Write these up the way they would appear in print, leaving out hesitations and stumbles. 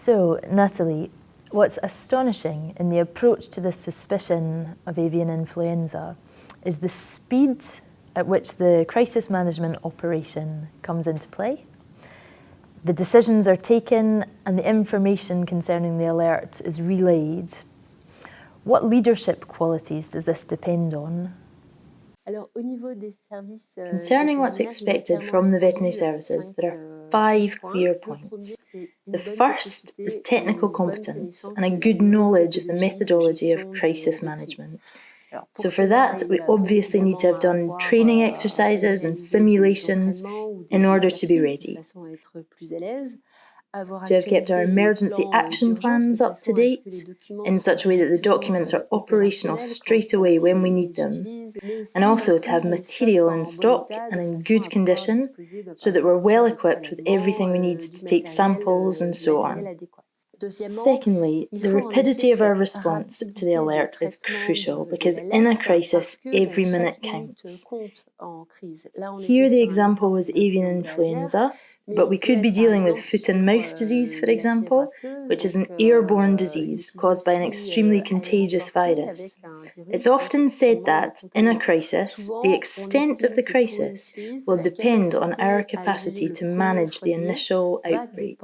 So, Natalie, what's astonishing in the approach to the suspicion of avian influenza is the speed at which the crisis management operation comes into play. The decisions are taken and the information concerning the alert is relayed. What leadership qualities does this depend on? Concerning what's expected from the veterinary services, there are 5 clear points. The first is technical competence and a good knowledge of the methodology of crisis management. So for that, we obviously need to have done training exercises and simulations in order to be ready. To have kept our emergency action plans up to date in such a way that the documents are operational straight away when we need them, and also to have material in stock and in good condition so that we're well equipped with everything we need to take samples and so on. Secondly, the rapidity of our response to the alert is crucial because in a crisis, every minute counts. Here the example was avian influenza, but we could be dealing with foot and mouth disease, for example, which is an airborne disease caused by an extremely contagious virus. It's often said that, in a crisis, the extent of the crisis will depend on our capacity to manage the initial outbreak.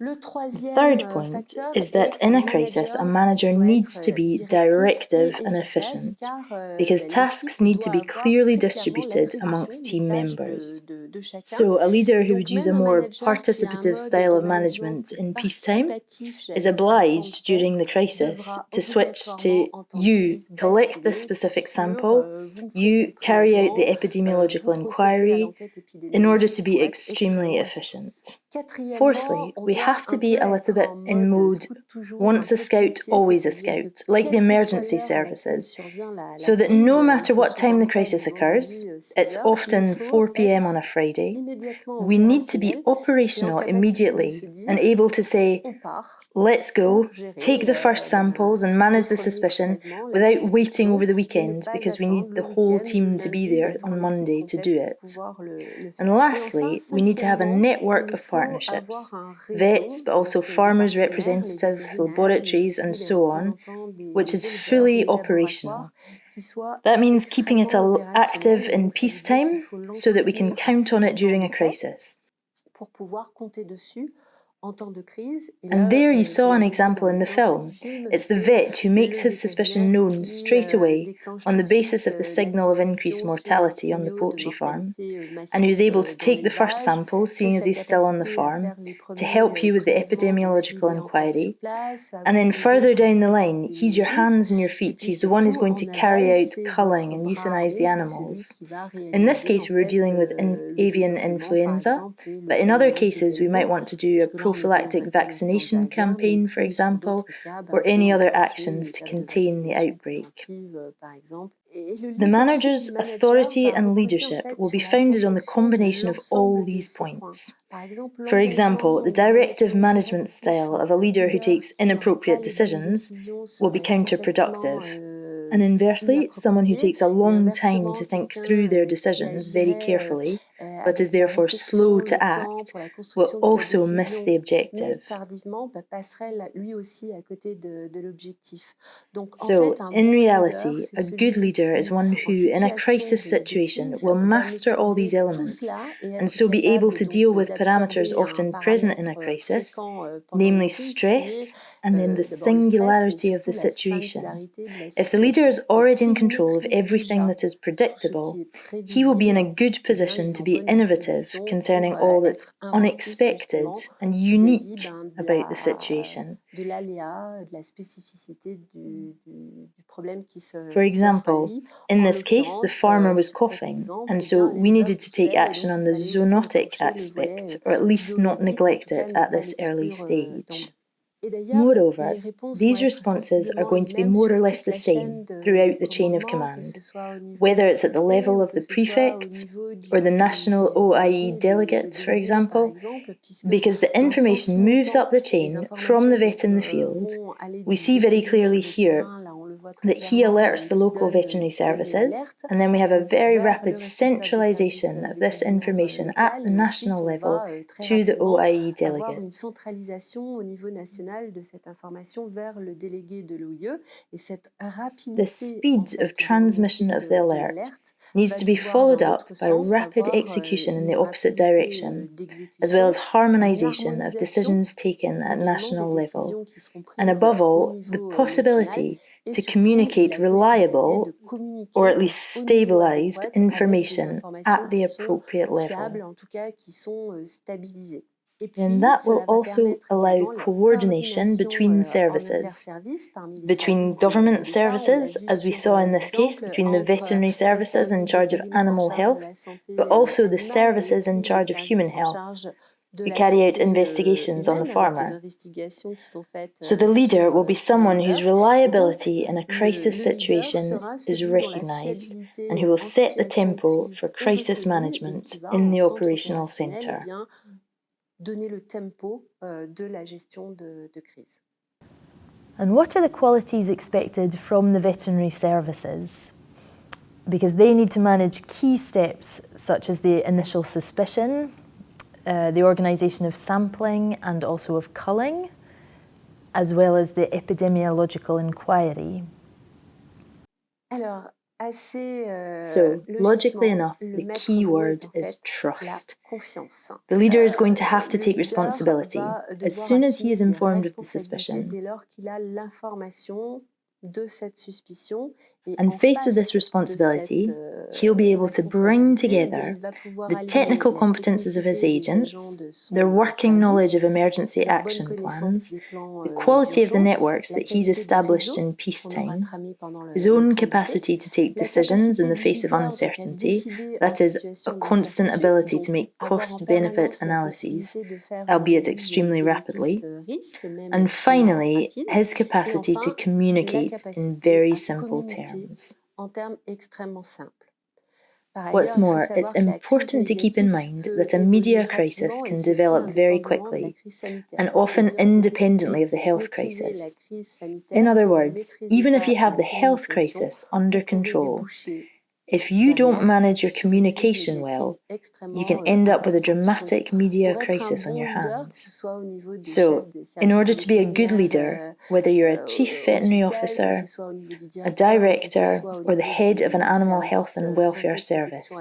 The third point is that in a crisis, a manager needs to be directive and efficient because tasks need to be clearly distributed amongst team members. So a leader who would use a more participative style of management in peacetime is obliged during the crisis to switch to you collect this specific sample, you carry out the epidemiological inquiry in order to be extremely efficient. Fourthly, we have to be a little bit in mode once a scout, always a scout, like the emergency services, so that no matter what time the crisis occurs, it's often 4 p.m. on a Friday, we need to be operational immediately and able to say, let's go, take the first samples and manage the suspicion without waiting over the weekend because we need the whole team to be there on Monday to do it. And lastly, we need to have a network of partnerships, vets, but also farmers' representatives, laboratories and so on, which is fully operational. That means keeping it active in peacetime so that we can count on it during a crisis. And there you saw an example in the film. It's the vet who makes his suspicion known straight away on the basis of the signal of increased mortality on the poultry farm, and who's able to take the first sample, seeing as he's still on the farm, to help you with the epidemiological inquiry. And then further down the line, he's your hands and your feet. He's the one who's going to carry out culling and euthanize the animals. In this case, we were dealing with avian influenza, but in other cases, we might want to do a prophylactic vaccination campaign, for example, or any other actions to contain the outbreak. The manager's authority and leadership will be founded on the combination of all these points. For example, the directive management style of a leader who takes inappropriate decisions will be counterproductive. And inversely, someone who takes a long time to think through their decisions very carefully, but is therefore slow to act, will also miss the objective. So, in reality, a good leader is one who, in a crisis situation, will master all these elements, and so be able to deal with parameters often present in a crisis, namely stress, and then the singularity of the situation. If the leader is already in control of everything that is predictable, he will be in a good position to be innovative concerning all that's unexpected and unique about the situation. For example, in this case, the farmer was coughing, and so we needed to take action on the zoonotic aspect, or at least not neglect it at this early stage. Moreover, these responses are going to be more or less the same throughout the chain of command, whether it's at the level of the prefect or the national OIE delegate, for example, because the information moves up the chain from the vet in the field. We see very clearly here that he alerts the local veterinary services, and then we have a very rapid centralisation of this information at the national level to the OIE delegate. Une centralisation au niveau national de cette information vers le délégué de l'OIE et cette rapidité. The speed of transmission of the alert needs to be followed up by rapid execution in the opposite direction, as well as harmonisation of decisions taken at national level, and above all, the possibility to communicate reliable, or at least stabilised, information at the appropriate level. And that will also allow coordination between services, between government services, as we saw in this case, between the veterinary services in charge of animal health, but also the services in charge of human health. We carry out investigations on the farmer. So the leader will be someone whose reliability in a crisis situation is recognised and who will set the tempo for crisis management in the operational centre. Donner le tempo de la gestion de crise. And what are the qualities expected from the veterinary services? Because they need to manage key steps such as the initial suspicion, the organisation of sampling and also of culling, as well as the epidemiological inquiry. So, logically enough, the key word is trust. The leader is going to have to take responsibility as soon as he is informed of the suspicion. And faced with this responsibility, he'll be able to bring together the technical competences of his agents, their working knowledge of emergency action plans, the quality of the networks that he's established in peacetime, his own capacity to take decisions in the face of uncertainty, that is, a constant ability to make cost-benefit analyses, albeit extremely rapidly, and finally, his capacity to communicate in very simple terms. What's more, it's important to keep in mind that a media crisis can develop very quickly, and often independently of the health crisis. In other words, even if you have the health crisis under control, if you don't manage your communication well, you can end up with a dramatic media crisis on your hands. So, in order to be a good leader, whether you're a chief veterinary officer, a director, or the head of an animal health and welfare service,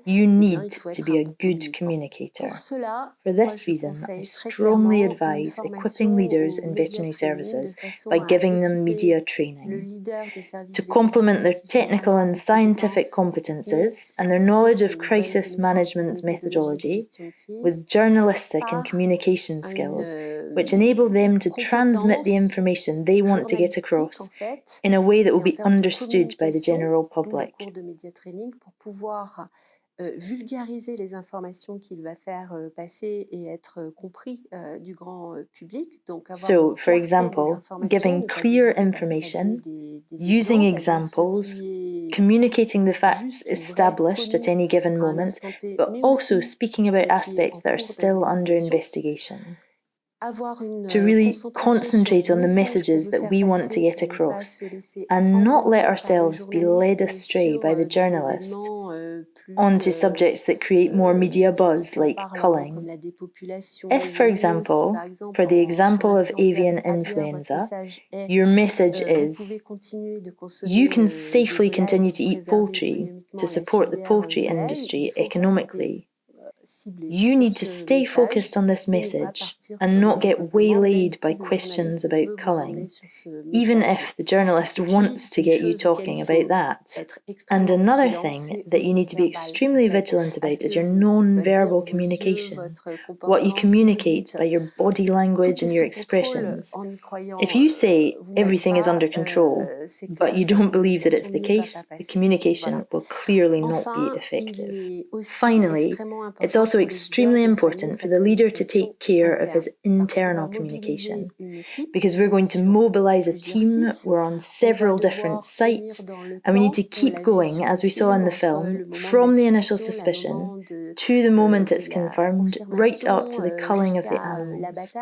you need to be a good communicator. For this reason, I strongly advise equipping leaders in veterinary services by giving them media training. To complement their technical and scientific competences and their knowledge of crisis management methodology with journalistic and communication skills, which enable them to transmit the information they want to get across in a way that will be understood by the general public. Vulgariser les informations qu'il va faire passer et être compris du grand public. So, for example, giving clear information, using examples, communicating the facts established at any given moment, but also speaking about aspects that are still under investigation. To really concentrate on the messages that we want to get across and not let ourselves be led astray by the journalist onto subjects that create more media buzz like culling. If, for example, for the example of avian influenza, your message is, you can safely continue to eat poultry to support the poultry industry economically. You need to stay focused on this message and not get waylaid by questions about culling, even if the journalist wants to get you talking about that. And another thing that you need to be extremely vigilant about is your non-verbal communication, what you communicate by your body language and your expressions. If you say everything is under control, but you don't believe that it's the case, the communication will clearly not be effective. Finally, it's also also extremely important for the leader to take care of his internal communication, because we're going to mobilise a team, we're on several different sites, and we need to keep going, as we saw in the film, from the initial suspicion to the moment it's confirmed, right up to the culling of the animals.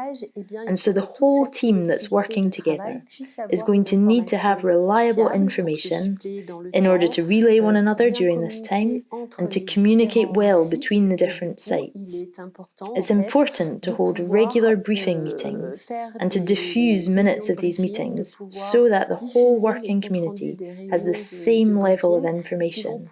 And so the whole team that's working together is going to need to have reliable information in order to relay one another during this time and to communicate well between the different sites. It's important to hold regular briefing meetings and to diffuse minutes of these meetings so that the whole working community has the same level of information.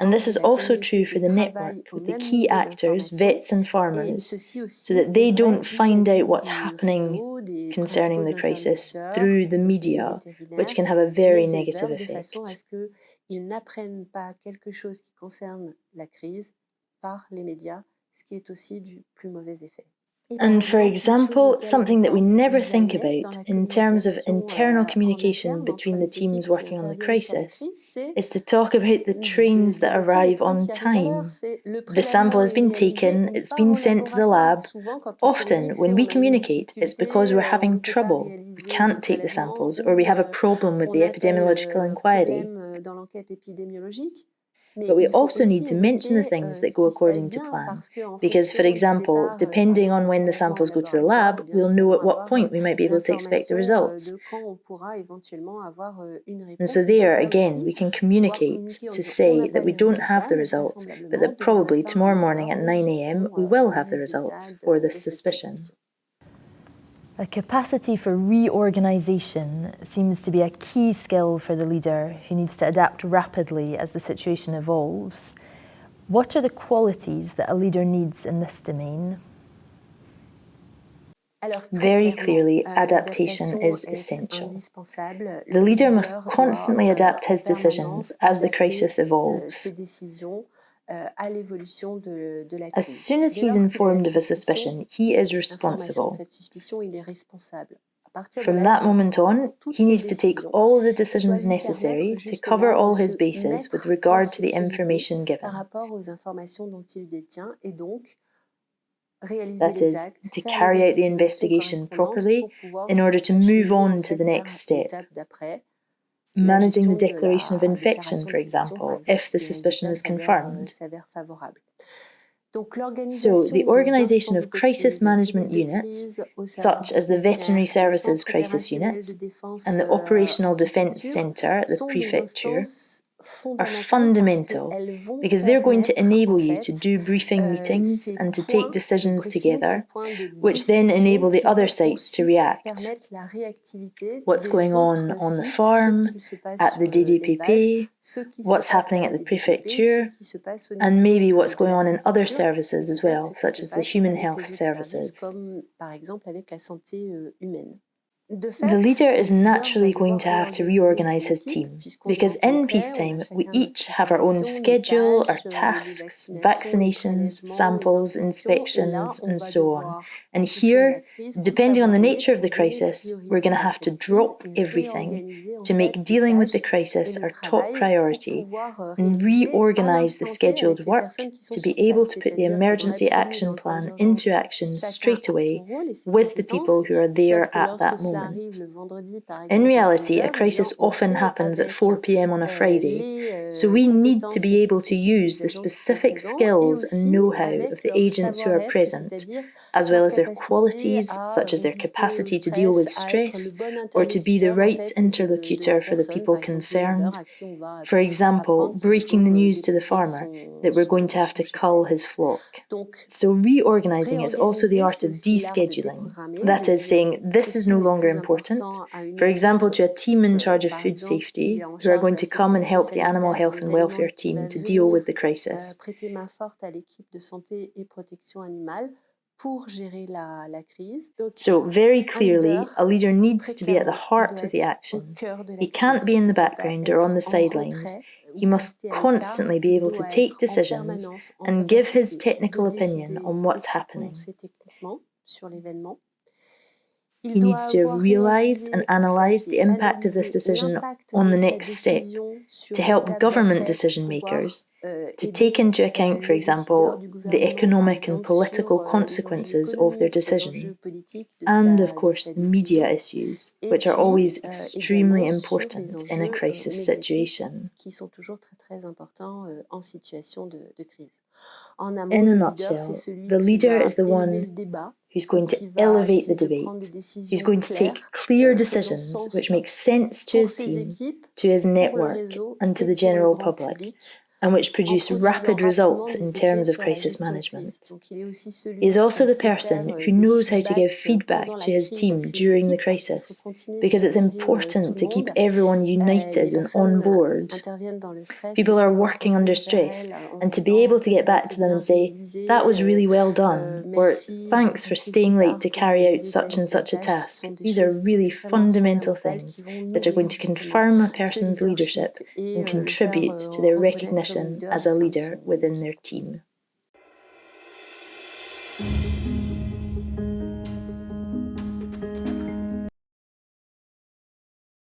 And this is also true for the network with the key actors, vets and farmers, so that they don't find out what's happening concerning the crisis through the media, which can have a very negative effect. Ils n'apprennent pas quelque chose qui concerne la crise par les médias, ce qui est aussi du plus mauvais effet. And for example, something that we never think about in terms of internal communication between the teams working on the crisis is to talk about the trains that arrive on time. The sample has been taken, it's been sent to the lab. Often, when we communicate, it's because we're having trouble. We can't take the samples, or we have a problem with the epidemiological inquiry. But we also need to mention the things that go according to plan, because, for example, depending on when the samples go to the lab, we'll know at what point we might be able to expect the results. And so there, again, we can communicate to say that we don't have the results, but that probably tomorrow morning at 9 a.m. we will have the results for this suspicion. A capacity for reorganisation seems to be a key skill for the leader who needs to adapt rapidly as the situation evolves. What are the qualities that a leader needs in this domain? Very clearly, adaptation is essential. The leader must constantly adapt his decisions as the crisis evolves. As soon as he's informed of a suspicion, he is responsible. From that moment on, he needs to take all the decisions necessary to cover all his bases with regard to the information given. That is, to carry out the investigation properly in order to move on to the next step. Managing the declaration of infection, for example, if the suspicion is confirmed. So, the organisation of crisis management units, such as the Veterinary Services Crisis Unit and the Operational Defence Centre at the Prefecture, are fundamental because they're going to enable you to do briefing meetings and to take decisions together, which then enable the other sites to react. What's going on the farm, at the DDPP, what's happening at the Prefecture, and maybe what's going on in other services as well, such as the human health services. The leader is naturally going to have to reorganise his team, because in peacetime we each have our own schedule, our tasks, vaccinations, samples, inspections, and so on. And here, depending on the nature of the crisis, we're going to have to drop everything to make dealing with the crisis our top priority and reorganise the scheduled work to be able to put the emergency action plan into action straight away with the people who are there at that moment. In reality, a crisis often happens at 4 p.m. on a Friday, so we need to be able to use the specific skills and know-how of the agents who are present, as well as their qualities, such as their capacity to deal with stress, or to be the right interlocutor for the people concerned. For example, breaking the news to the farmer that we're going to have to cull his flock. So reorganising is also the art of descheduling. That is, saying this is no longer important, for example, to a team in charge of food safety who are going to come and help the animal health and welfare team to deal with the crisis. So, very clearly, a leader needs to be at the heart of the action. He can't be in the background or on the sidelines. He must constantly be able to take decisions and give his technical opinion on what's happening. He needs to have realised and analysed the impact of this decision on the next step, to help government decision makers to take into account, for example, the economic and political consequences of their decision, and of course the media issues, which are always extremely important in a crisis situation. In a nutshell, the leader is the one who's going to elevate the debate, who's going to take clear decisions which make sense to his team, to his network, and to the general public, and which produce rapid results in terms of crisis management. He is also the person who knows how to give feedback to his team during the crisis, because it's important to keep everyone united and on board. People are working under stress, and to be able to get back to them and say, "That was really well done," or "Thanks for staying late to carry out such and such a task." These are really fundamental things that are going to confirm a person's leadership and contribute to their recognition as a leader within their team.